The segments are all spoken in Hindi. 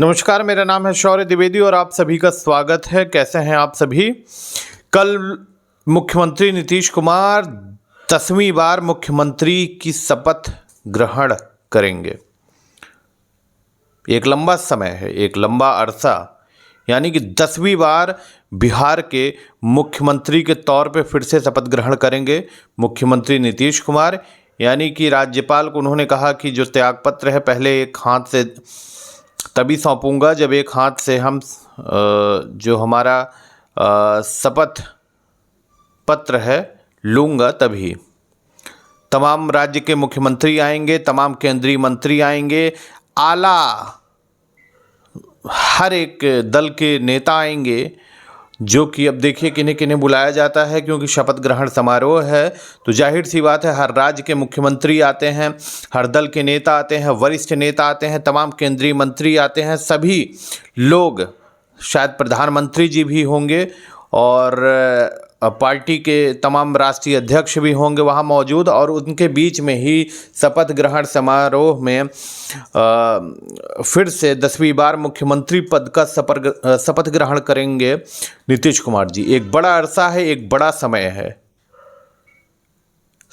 नमस्कार, मेरा नाम है शौर्य द्विवेदी और आप सभी का स्वागत है। कैसे हैं आप सभी। कल मुख्यमंत्री नीतीश कुमार 10वीं बार मुख्यमंत्री की शपथ ग्रहण करेंगे। एक लंबा समय है, एक लंबा अरसा, यानी कि 10वीं बार बिहार के मुख्यमंत्री के तौर पे फिर से शपथ ग्रहण करेंगे मुख्यमंत्री नीतीश कुमार। यानी कि राज्यपाल को उन्होंने कहा कि जो त्यागपत्र है पहले एक हाथ से तभी सौंपूंगा जब एक हाथ से हम जो हमारा शपथ पत्र है लूँगा, तभी तमाम राज्य के मुख्यमंत्री आएंगे, तमाम केंद्रीय मंत्री आएंगे, आला हर एक दल के नेता आएंगे। जो कि अब देखिए किन्हें किन्हें बुलाया जाता है, क्योंकि शपथ ग्रहण समारोह है तो जाहिर सी बात है हर राज्य के मुख्यमंत्री आते हैं, हर दल के नेता आते हैं, वरिष्ठ नेता आते हैं, तमाम केंद्रीय मंत्री आते हैं, सभी लोग, शायद प्रधानमंत्री जी भी होंगे और पार्टी के तमाम राष्ट्रीय अध्यक्ष भी होंगे वहाँ मौजूद, और उनके बीच में ही शपथ ग्रहण समारोह में फिर से 10वीं बार मुख्यमंत्री पद का शपथ ग्रहण करेंगे नीतीश कुमार जी। एक बड़ा अरसा है, एक बड़ा समय है।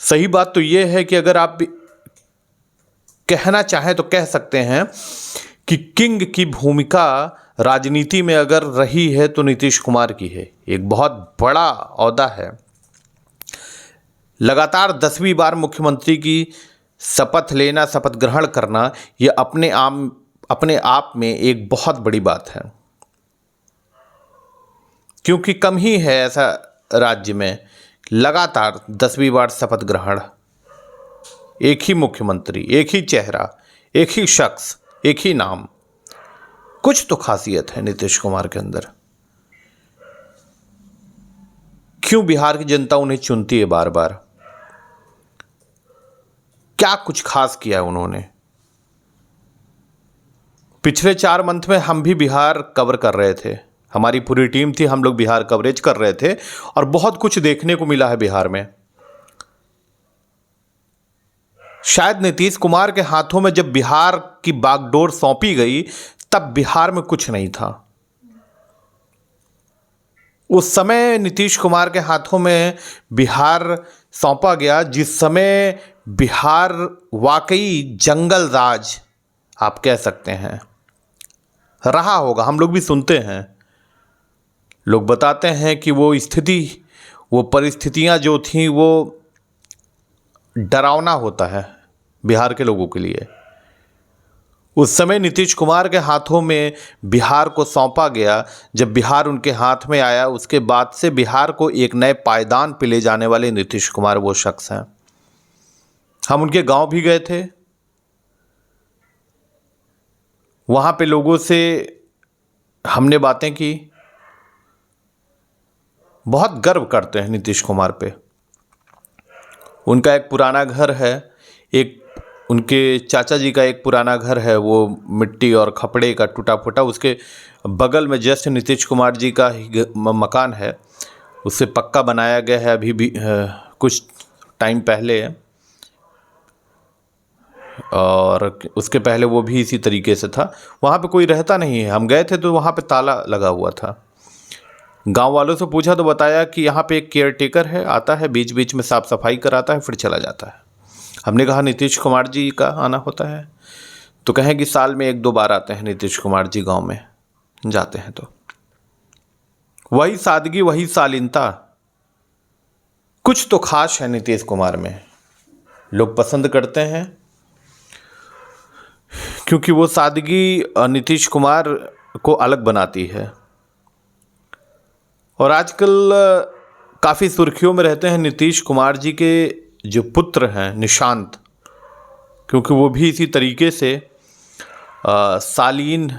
सही बात तो ये है कि अगर आप कहना चाहें तो कह सकते हैं कि किंग की भूमिका राजनीति में अगर रही है तो नीतीश कुमार की है। एक बहुत बड़ा ओहदा है। लगातार 10वीं बार मुख्यमंत्री की शपथ लेना, शपथ ग्रहण करना, ये अपने आप में एक बहुत बड़ी बात है, क्योंकि कम ही है ऐसा राज्य में लगातार 10वीं बार शपथ ग्रहण। एक ही मुख्यमंत्री, एक ही चेहरा, एक ही शख्स, एक ही नाम। कुछ तो खासियत है नीतीश कुमार के अंदर। क्यों बिहार की जनता उन्हें चुनती है बार बार? क्या कुछ खास किया है उन्होंने? पिछले 4 मंथ में हम भी बिहार कवर कर रहे थे, हमारी पूरी टीम थी, हम लोग बिहार कवरेज कर रहे थे और बहुत कुछ देखने को मिला है बिहार में। शायद नीतीश कुमार के हाथों में जब बिहार की बागडोर सौंपी गई तब बिहार में कुछ नहीं था। उस समय नीतीश कुमार के हाथों में बिहार सौंपा गया जिस समय बिहार वाकई जंगल राज आप कह सकते हैं रहा होगा। हम लोग भी सुनते हैं, लोग बताते हैं कि वो स्थिति, वो परिस्थितियां जो थीं वो डरावना होता है बिहार के लोगों के लिए। उस समय नीतीश कुमार के हाथों में बिहार को सौंपा गया। जब बिहार उनके हाथ में आया उसके बाद से बिहार को एक नए पायदान पे ले जाने वाले नीतीश कुमार वो शख्स हैं। हम उनके गांव भी गए थे, वहाँ पे लोगों से हमने बातें की। बहुत गर्व करते हैं नीतीश कुमार पे। उनका एक पुराना घर है, एक उनके चाचा जी का एक पुराना घर है, वो मिट्टी और खपड़े का टूटा फूटा। उसके बगल में जस्ट नीतीश कुमार जी का ही मकान है, उससे पक्का बनाया गया है अभी भी कुछ टाइम पहले, और उसके पहले वो भी इसी तरीके से था। वहाँ पे कोई रहता नहीं है। हम गए थे तो वहाँ पे ताला लगा हुआ था। गांव वालों से पूछा तो बताया कि यहाँ पे एक केयर टेकर है, आता है बीच बीच में साफ़ सफाई कराता है फिर चला जाता है। हमने कहा नीतीश कुमार जी का आना होता है? तो कहें कि साल में 1-2 बार आते हैं नीतीश कुमार जी गांव में जाते हैं। तो वही सादगी, वही शालीनता, कुछ तो खास है नीतीश कुमार में। लोग पसंद करते हैं क्योंकि वो सादगी नीतीश कुमार को अलग बनाती है। और आजकल काफ़ी सुर्खियों में रहते हैं नीतीश कुमार जी के जो पुत्र हैं निशांत, क्योंकि वो भी इसी तरीके से शालीन,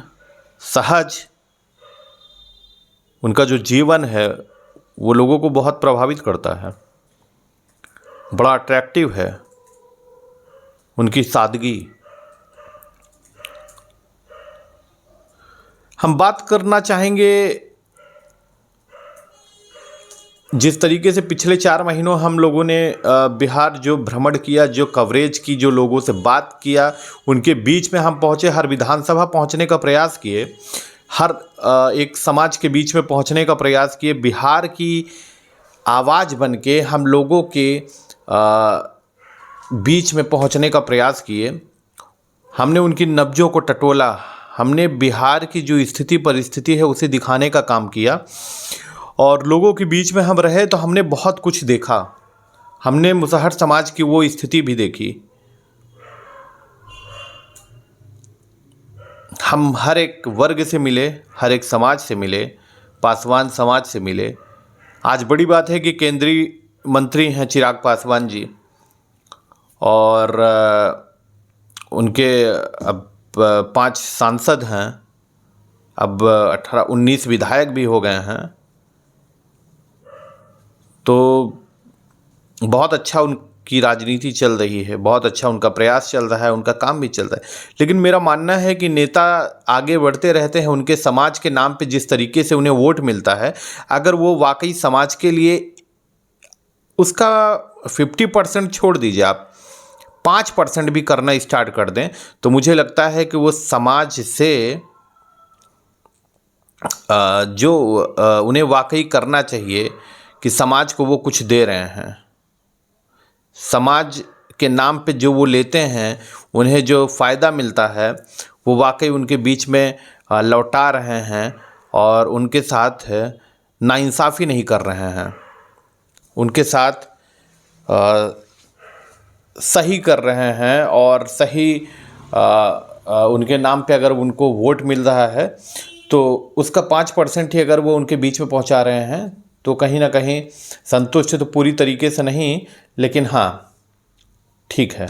सहज, उनका जो जीवन है वो लोगों को बहुत प्रभावित करता है। बड़ा अट्रैक्टिव है उनकी सादगी। हम बात करना चाहेंगे जिस तरीके से पिछले 4 महीनों हम लोगों ने बिहार जो भ्रमण किया, जो कवरेज की, जो लोगों से बात किया, उनके बीच में हम पहुँचे, हर विधानसभा पहुँचने का प्रयास किए, हर एक समाज के बीच में पहुँचने का प्रयास किए, बिहार की आवाज़ बन के हम लोगों के बीच में पहुँचने का प्रयास किए। हमने उनकी नब्जों को टटोला, हमने बिहार की जो स्थिति परिस्थिति है उसे दिखाने का काम किया, और लोगों के बीच में हम रहे तो हमने बहुत कुछ देखा। हमने मुसहर समाज की वो स्थिति भी देखी। हम हर एक वर्ग से मिले, हर एक समाज से मिले, पासवान समाज से मिले। आज बड़ी बात है कि केंद्रीय मंत्री हैं चिराग पासवान जी, और उनके अब 5 सांसद हैं, अब 18-19 विधायक भी हो गए हैं। तो बहुत अच्छा उनकी राजनीति चल रही है, बहुत अच्छा उनका प्रयास चल रहा है, उनका काम भी चल रहा है। लेकिन मेरा मानना है कि नेता आगे बढ़ते रहते हैं, उनके समाज के नाम पे जिस तरीके से उन्हें वोट मिलता है, अगर वो वाकई समाज के लिए उसका 50% छोड़ दीजिए, आप 5% भी करना स्टार्ट कर दें, तो मुझे लगता है कि वो समाज से जो उन्हें वाकई करना चाहिए कि समाज को वो कुछ दे रहे हैं, समाज के नाम पे जो वो लेते हैं, उन्हें जो फ़ायदा मिलता है वो वाकई उनके बीच में लौटा रहे हैं, और उनके साथ नाइंसाफ़ी नहीं कर रहे हैं, उनके साथ सही कर रहे हैं, और सही उनके नाम पे अगर उनको वोट मिल रहा है तो उसका 5% ही अगर वो उनके बीच में पहुंचा रहे हैं तो कहीं ना कहीं संतुष्ट तो पूरी तरीके से नहीं, लेकिन हाँ ठीक है।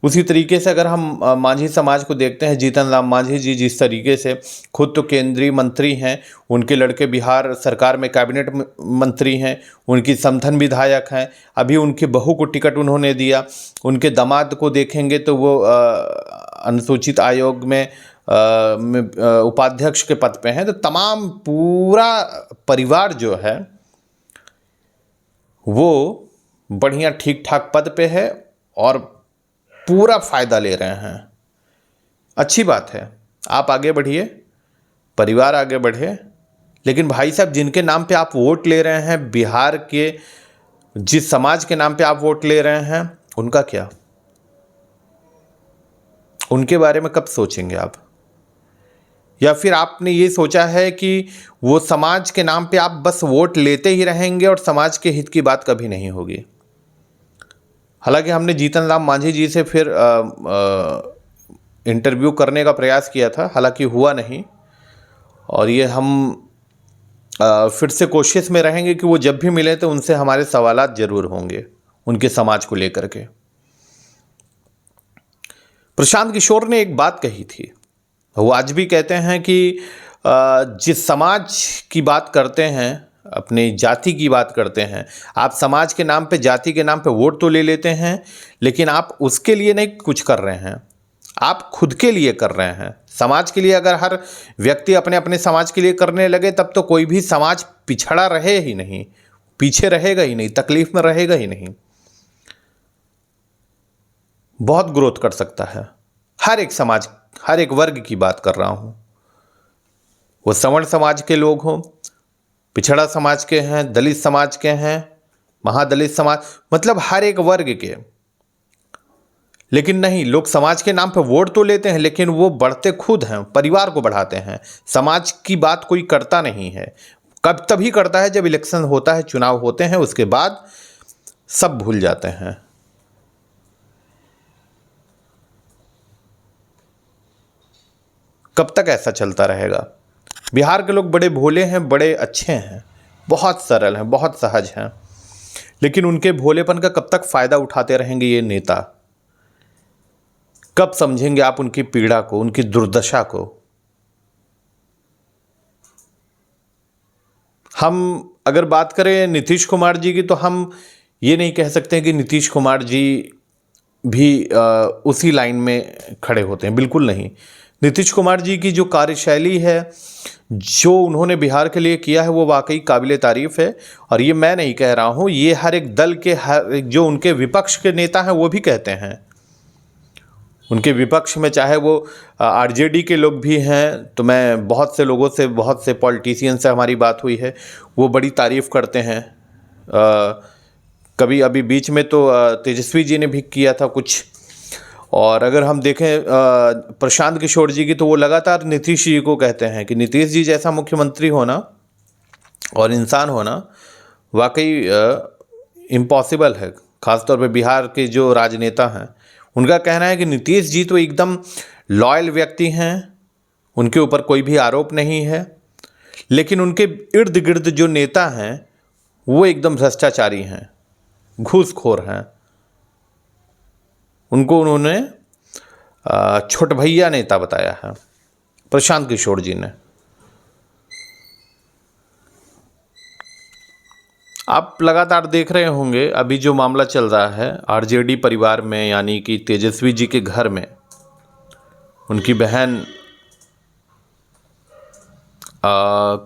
उसी तरीके से अगर हम मांझी समाज को देखते हैं, जीतन राम मांझी जी जिस तरीके से खुद तो केंद्रीय मंत्री हैं, उनके लड़के बिहार सरकार में कैबिनेट मंत्री हैं, उनकी समधन विधायक हैं, अभी उनकी बहू को टिकट उन्होंने दिया, उनके दामाद को देखेंगे तो वो अनुसूचित आयोग में उपाध्यक्ष के पद पे हैं। तो तमाम पूरा परिवार जो है वो बढ़िया ठीक ठाक पद पे है और पूरा फ़ायदा ले रहे हैं। अच्छी बात है, आप आगे बढ़िए, परिवार आगे बढ़े। लेकिन भाई साहब, जिनके नाम पे आप वोट ले रहे हैं, बिहार के जिस समाज के नाम पे आप वोट ले रहे हैं, उनका क्या? उनके बारे में कब सोचेंगे आप? या फिर आपने ये सोचा है कि वो समाज के नाम पे आप बस वोट लेते ही रहेंगे और समाज के हित की बात कभी नहीं होगी? हालांकि हमने जीतन राम मांझी जी से फिर इंटरव्यू करने का प्रयास किया था, हालांकि हुआ नहीं, और ये हम फिर से कोशिश में रहेंगे कि वो जब भी मिले तो उनसे हमारे सवालात जरूर होंगे उनके समाज को लेकर के। प्रशांत किशोर ने एक बात कही थी, वो आज भी कहते हैं कि जिस समाज की बात करते हैं, अपनी जाति की बात करते हैं, आप समाज के नाम पे, जाति के नाम पे वोट तो ले लेते हैं, लेकिन आप उसके लिए नहीं कुछ कर रहे हैं, आप खुद के लिए कर रहे हैं। समाज के लिए अगर हर व्यक्ति अपने अपने समाज के लिए करने लगे तब तो कोई भी समाज पिछड़ा रहे ही नहीं, पीछे रहेगा ही नहीं, तकलीफ में रहेगा ही नहीं, बहुत ग्रोथ कर सकता है। हर एक समाज, हर एक वर्ग की बात कर रहा हूं, वो सवर्ण समाज के लोग हों, पिछड़ा समाज के हैं, दलित समाज के हैं, महादलित समाज, मतलब हर एक वर्ग के। लेकिन नहीं, लोग समाज के नाम पर वोट तो लेते हैं, लेकिन वो बढ़ते खुद हैं, परिवार को बढ़ाते हैं, समाज की बात कोई करता नहीं है। कब तभी करता है जब इलेक्शन होता है, चुनाव होते हैं, उसके बाद सब भूल जाते हैं। कब तक ऐसा चलता रहेगा? बिहार के लोग बड़े भोले हैं, बड़े अच्छे हैं, बहुत सरल हैं, बहुत सहज हैं, लेकिन उनके भोलेपन का कब तक फ़ायदा उठाते रहेंगे ये नेता? कब समझेंगे आप उनकी पीड़ा को, उनकी दुर्दशा को? हम अगर बात करें नीतीश कुमार जी की, तो हम ये नहीं कह सकते कि नीतीश कुमार जी भी उसी लाइन में खड़े होते हैं, बिल्कुल नहीं। नीतीश कुमार जी की जो कार्यशैली है, जो उन्होंने बिहार के लिए किया है, वो वाकई काबिले तारीफ है। और ये मैं नहीं कह रहा हूँ, ये हर एक दल के जो उनके विपक्ष के नेता हैं वो भी कहते हैं। उनके विपक्ष में चाहे वो आरजेडी के लोग भी हैं, तो मैं बहुत से लोगों से, बहुत से पॉलिटिशियन से हमारी बात हुई है, वो बड़ी तारीफ़ करते हैं। कभी अभी बीच में तो तेजस्वी जी ने भी किया था कुछ। और अगर हम देखें प्रशांत किशोर जी की, तो वो लगातार नीतीश जी को कहते हैं कि नीतीश जी जैसा मुख्यमंत्री होना और इंसान होना वाकई इम्पॉसिबल है। ख़ासतौर पे बिहार के जो राजनेता हैं, उनका कहना है कि नीतीश जी तो एकदम लॉयल व्यक्ति हैं, उनके ऊपर कोई भी आरोप नहीं है, लेकिन उनके इर्द गिर्द जो नेता हैं वो एकदम भ्रष्टाचारी हैं, घूसखोर हैं। उनको उन्होंने छोट भैया नेता बताया है, प्रशांत किशोर जी ने। आप लगातार देख रहे होंगे अभी जो मामला चल रहा है आरजेडी परिवार में, यानी कि तेजस्वी जी के घर में उनकी बहन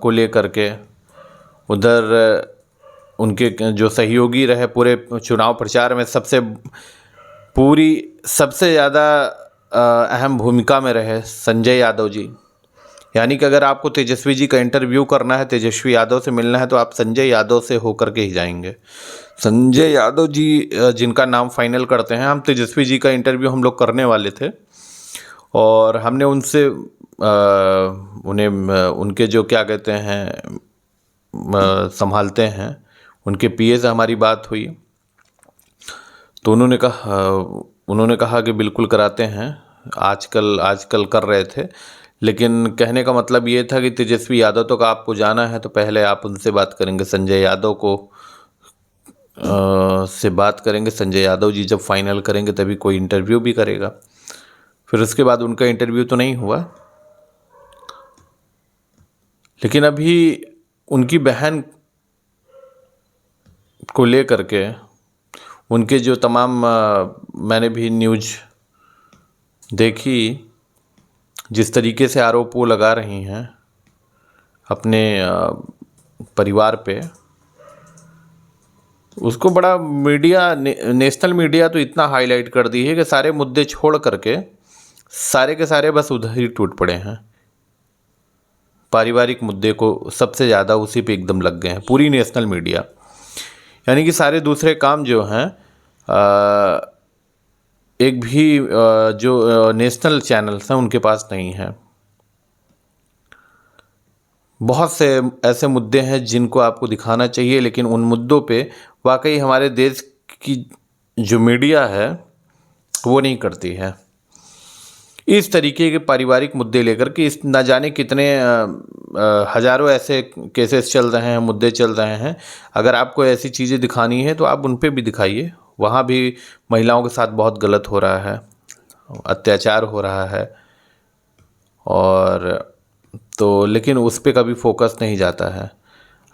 को लेकर के, उधर उनके जो सहयोगी रहे पूरे चुनाव प्रचार में, सबसे ज़्यादा अहम भूमिका में रहे संजय यादव जी। यानी कि अगर आपको तेजस्वी जी का इंटरव्यू करना है, तेजस्वी यादव से मिलना है, तो आप संजय यादव से होकर के ही जाएंगे। संजय यादव जी जिनका नाम फाइनल करते हैं, हम तेजस्वी जी का इंटरव्यू हम लोग करने वाले थे, और हमने उनसे उन्हें उनके जो क्या कहते हैं संभालते हैं, उनके पीए से हमारी बात हुई, तो उन्होंने कहा कि बिल्कुल कराते हैं। आजकल कर रहे थे, लेकिन कहने का मतलब ये था कि तेजस्वी यादव तक आपको जाना है तो पहले आप उनसे बात करेंगे, संजय यादव को से बात करेंगे। संजय यादव जी जब फाइनल करेंगे तभी कोई इंटरव्यू भी करेगा। फिर उसके बाद उनका इंटरव्यू तो नहीं हुआ, लेकिन अभी उनकी बहन को लेकर के उनके जो तमाम मैंने भी न्यूज़ देखी, जिस तरीके से आरोप वो लगा रही हैं अपने परिवार पे, उसको बड़ा मीडिया नेशनल मीडिया तो इतना हाईलाइट कर दी है कि सारे मुद्दे छोड़ करके सारे के सारे बस उधर ही टूट पड़े हैं। पारिवारिक मुद्दे को सबसे ज़्यादा उसी पे एकदम लग गए हैं पूरी नेशनल मीडिया। यानी कि सारे दूसरे काम जो हैं एक भी जो नेशनल चैनल्स हैं उनके पास नहीं है। बहुत से ऐसे मुद्दे हैं जिनको आपको दिखाना चाहिए, लेकिन उन मुद्दों पे वाकई हमारे देश की जो मीडिया है वो नहीं करती है। इस तरीके के पारिवारिक मुद्दे लेकर के इस न जाने कितने हज़ारों ऐसे केसेस चल रहे हैं, मुद्दे चल रहे हैं। अगर आपको ऐसी चीज़ें दिखानी है तो आप उन पे भी दिखाइए। वहाँ भी महिलाओं के साथ बहुत गलत हो रहा है, अत्याचार हो रहा है, और तो लेकिन उस पे कभी फोकस नहीं जाता है।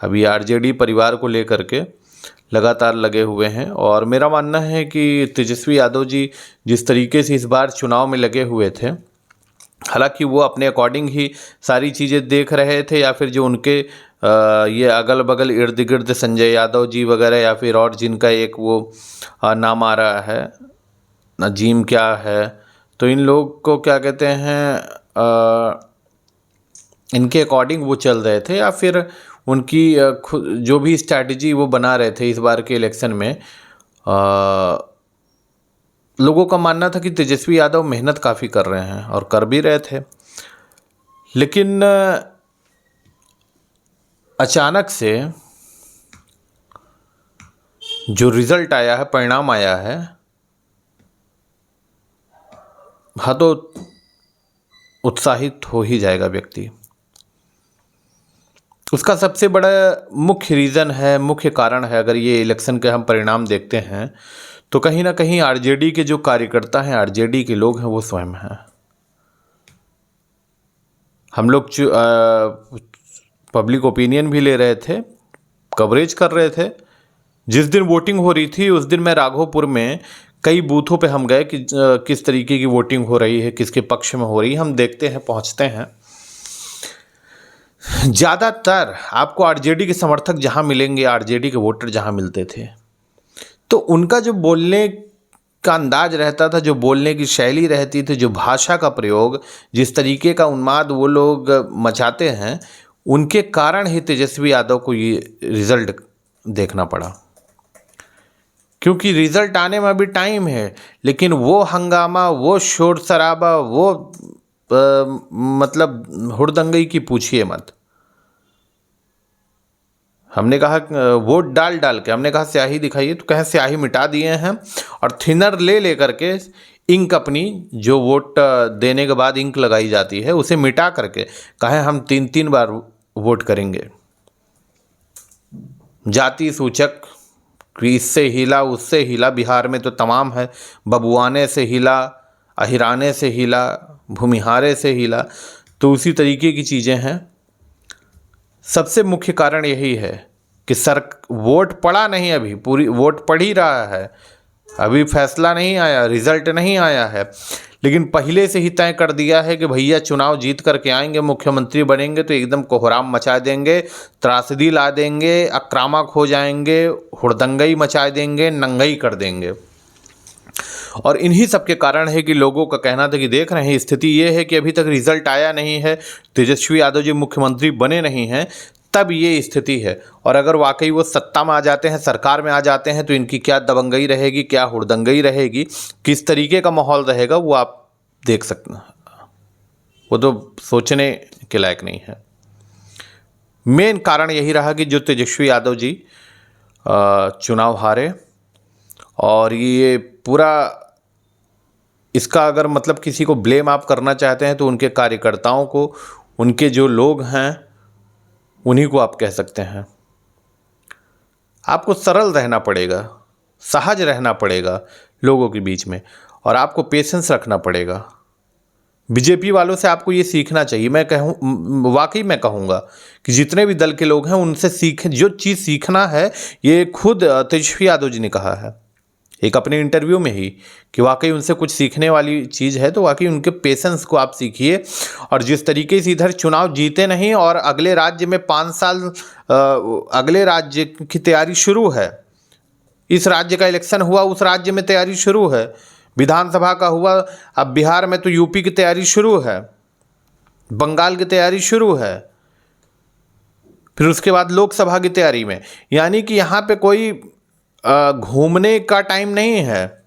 अभी आरजेडी परिवार को लेकर के लगातार लगे हुए हैं, और मेरा मानना है कि तेजस्वी यादव जी जिस तरीके से इस बार चुनाव में लगे हुए थे, हालांकि वो अपने अकॉर्डिंग ही सारी चीज़ें देख रहे थे, या फिर जो उनके ये अगल बगल इर्द गिर्द संजय यादव जी वगैरह, या फिर और जिनका एक वो नाम आ रहा है नजीम क्या है, तो इन लोग को क्या कहते हैं इनके अकॉर्डिंग वो चल रहे थे, या फिर उनकी जो भी स्ट्रैटेजी वो बना रहे थे इस बार के इलेक्शन में। लोगों का मानना था कि तेजस्वी यादव मेहनत काफ़ी कर रहे हैं और कर भी रहे थे, लेकिन अचानक से जो रिजल्ट आया है, परिणाम आया है, हाँ तो उत्साहित हो ही जाएगा व्यक्ति। उसका सबसे बड़ा मुख्य रीज़न है, मुख्य कारण है, अगर ये इलेक्शन के हम परिणाम देखते हैं तो कहीं ना कहीं आरजेडी के जो कार्यकर्ता हैं, आरजेडी के लोग हैं, वो स्वयं हैं। हम लोग पब्लिक ओपिनियन भी ले रहे थे, कवरेज कर रहे थे। जिस दिन वोटिंग हो रही थी उस दिन मैं राघोपुर में कई बूथों पे हम गए कि किस तरीके की वोटिंग हो रही है, किसके पक्ष में हो रही है, हम देखते हैं, पहुंचते हैं। ज़्यादातर आपको आरजेडी के समर्थक जहां मिलेंगे, आरजेडी के वोटर जहां मिलते थे, तो उनका जो बोलने का अंदाज रहता था, जो बोलने की शैली रहती थी, जो भाषा का प्रयोग, जिस तरीके का उन्माद वो लोग मचाते हैं, उनके कारण ही तेजस्वी यादव को ये रिजल्ट देखना पड़ा। क्योंकि रिजल्ट आने में अभी टाइम है, लेकिन वो हंगामा, वो शोर शराबा, वो मतलब हुड़दंगई की पूछिए मत। हमने कहा वोट डाल डाल के, हमने कहा स्याही दिखाइए, तो कहें स्याही मिटा दिए हैं, और थिनर ले लेकर के इंक अपनी जो वोट देने के बाद इंक लगाई जाती है उसे मिटा करके कहें हम 3-3 बार वोट करेंगे। जाति सूचक कि इससे हिला उससे हिला, बिहार में तो तमाम है, बबुआने से हिला, अहिराने से हिला, भूमिहारे से हिला, तो उसी तरीके की चीज़ें हैं। सबसे मुख्य कारण यही है कि वोट पड़ा नहीं, अभी पूरी वोट पड़ ही रहा है, अभी फैसला नहीं आया, रिजल्ट नहीं आया है, लेकिन पहले से ही तय कर दिया है कि भैया चुनाव जीत करके आएंगे, मुख्यमंत्री बनेंगे तो एकदम कोहराम मचा देंगे, त्रासदी ला देंगे, आक्रामक हो जाएंगे, हुड़दंगई मचा देंगे, नंगई कर देंगे। और इन्हीं सब के कारण है कि लोगों का कहना था कि देख रहे हैं स्थिति ये है कि अभी तक रिजल्ट आया नहीं है, तेजस्वी यादव जी मुख्यमंत्री बने नहीं हैं, तब ये स्थिति है। और अगर वाकई वो सत्ता में आ जाते हैं, सरकार में आ जाते हैं, तो इनकी क्या दबंगई रहेगी, क्या हुड़दंगई रहेगी, किस तरीके का माहौल रहेगा, वो आप देख सकते हैं। वो तो सोचने के लायक नहीं है। मेन कारण यही रहा कि जो तेजस्वी यादव जी चुनाव हारे, और ये पूरा इसका अगर मतलब किसी को ब्लेम आप करना चाहते हैं तो उनके कार्यकर्ताओं को, उनके जो लोग हैं उन्हीं को आप कह सकते हैं। आपको सरल रहना पड़ेगा, सहज रहना पड़ेगा लोगों के बीच में, और आपको पेशेंस रखना पड़ेगा। बीजेपी वालों से आपको ये सीखना चाहिए। मैं वाकई मैं कहूँगा कि जितने भी दल के लोग हैं उनसे जो चीज़ सीखना है, ये खुद तेजस्वी यादव जी ने कहा है एक अपने इंटरव्यू में ही कि वाकई उनसे कुछ सीखने वाली चीज़ है, तो वाकई उनके पेशेंस को आप सीखिए। और जिस तरीके से इधर चुनाव जीते नहीं और अगले राज्य में 5 साल अगले राज्य की तैयारी शुरू है, इस राज्य का इलेक्शन हुआ, उस राज्य में तैयारी शुरू है, विधानसभा का हुआ, अब बिहार में तो यूपी की तैयारी शुरू है, बंगाल की तैयारी शुरू है, फिर उसके बाद लोकसभा की तैयारी में। यानी कि यहाँ पे कोई घूमने का टाइम नहीं है,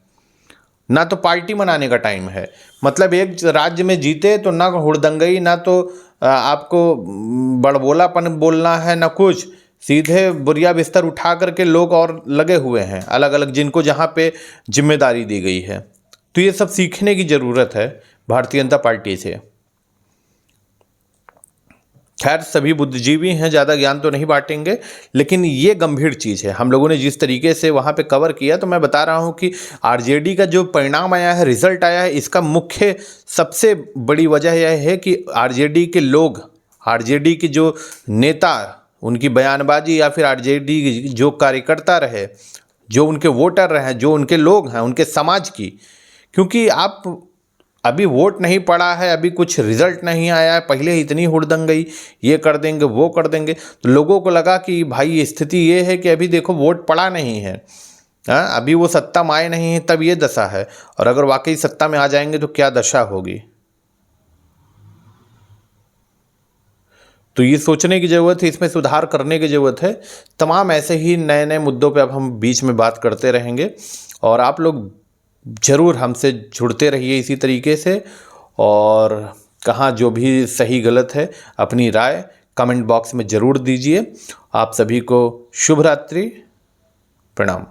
ना तो पार्टी मनाने का टाइम है। मतलब एक राज्य में जीते तो ना हुड़दंगई, ना तो आपको बड़बोलापन बोलना है, ना कुछ, सीधे बुरिया बिस्तर उठा करके लोग और लगे हुए हैं अलग अलग, जिनको जहाँ पे जिम्मेदारी दी गई है। तो ये सब सीखने की ज़रूरत है भारतीय जनता पार्टी से। खैर सभी बुद्धिजीवी हैं, ज़्यादा ज्ञान तो नहीं बांटेंगे, लेकिन ये गंभीर चीज़ है। हम लोगों ने जिस तरीके से वहाँ पे कवर किया, तो मैं बता रहा हूँ कि आरजेडी का जो परिणाम आया है, रिजल्ट आया है, इसका मुख्य सबसे बड़ी वजह यह है कि आरजेडी के लोग, आरजेडी के जो नेता, उनकी बयानबाजी, या फिर आरजेडी के जो कार्यकर्ता रहे, जो उनके वोटर रहे, जो उनके लोग हैं, उनके समाज की। क्योंकि आप अभी वोट नहीं पड़ा है, अभी कुछ रिजल्ट नहीं आया है, पहले ही इतनी हुड़दंगई, ये कर देंगे वो कर देंगे, तो लोगों को लगा कि भाई स्थिति ये है कि अभी देखो वोट पड़ा नहीं है, अभी वो सत्ता में आए नहीं है, तब ये दशा है। और अगर वाकई सत्ता में आ जाएंगे तो क्या दशा होगी। तो ये सोचने की ज़रूरत है, इसमें सुधार करने की ज़रूरत है। तमाम ऐसे ही नए नए मुद्दों पे अब हम बीच में बात करते रहेंगे, और आप लोग ज़रूर हमसे जुड़ते रहिए इसी तरीके से। और कहाँ जो भी सही गलत है, अपनी राय कमेंट बॉक्स में ज़रूर दीजिए। आप सभी को शुभ रात्रि, प्रणाम।